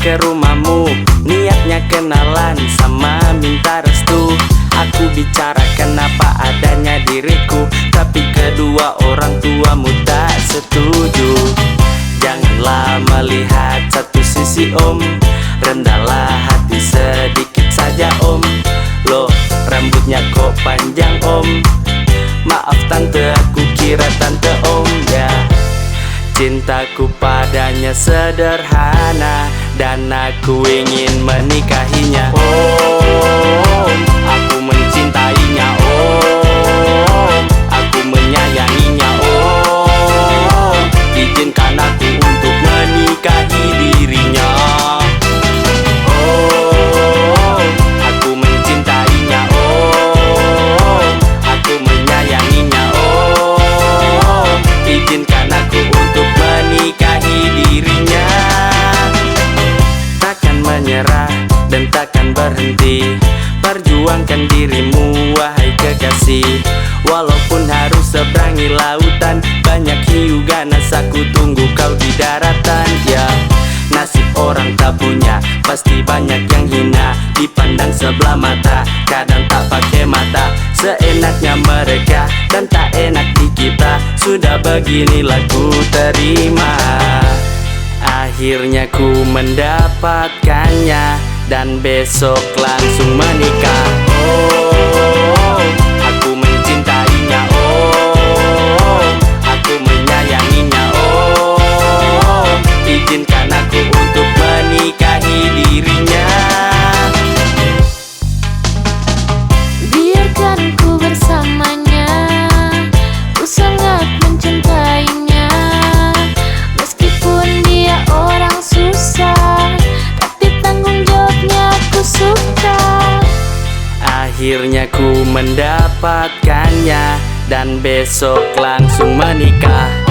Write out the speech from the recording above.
ke rumahmu, niatnya kenalan sama minta restu. Aku bicarakan apa adanya diriku, tapi kedua orang tuamu tak setuju. Janganlah melihat satu sisi om, rendahlah hati sedikit saja om. Loh, rambutnya kok panjang om? Maaf tante, aku kira tante om ya. Cintaku padanya sederhana dan aku ingin menikahinya. Om, aku mencintainya om, aku menyayanginya om. Izinkan aku untuk menikahi dirinya. Om, aku mencintainya om, aku menyayanginya om. Izinkan aku untuk menikahi dirinya. Takkan menyerah dan takkan berhenti, perjuangkan dirimu wahai kekasih. Walaupun harus seberangi lautan, banyak hiu ganas aku tunggu kau di daratan ya. Nasib orang tak punya, pasti banyak yang hina, dipandang sebelah mata, kadang tak pakai mata. Seenaknya mereka dan tak enak di kita, sudah beginilah ku terima. Akhirnya ku mendapatkannya dan besok langsung menikah. Oh, aku mencintainya oh, aku menyayanginya oh. Izinkan aku untuk menikahi dirinya. Biarkan ku bersamanya, ku sangat mencintainya. Meskipun dia orang susah, tapi tanggung jawabnya aku suka. Akhirnya ku mendapatkannya dan besok langsung menikah.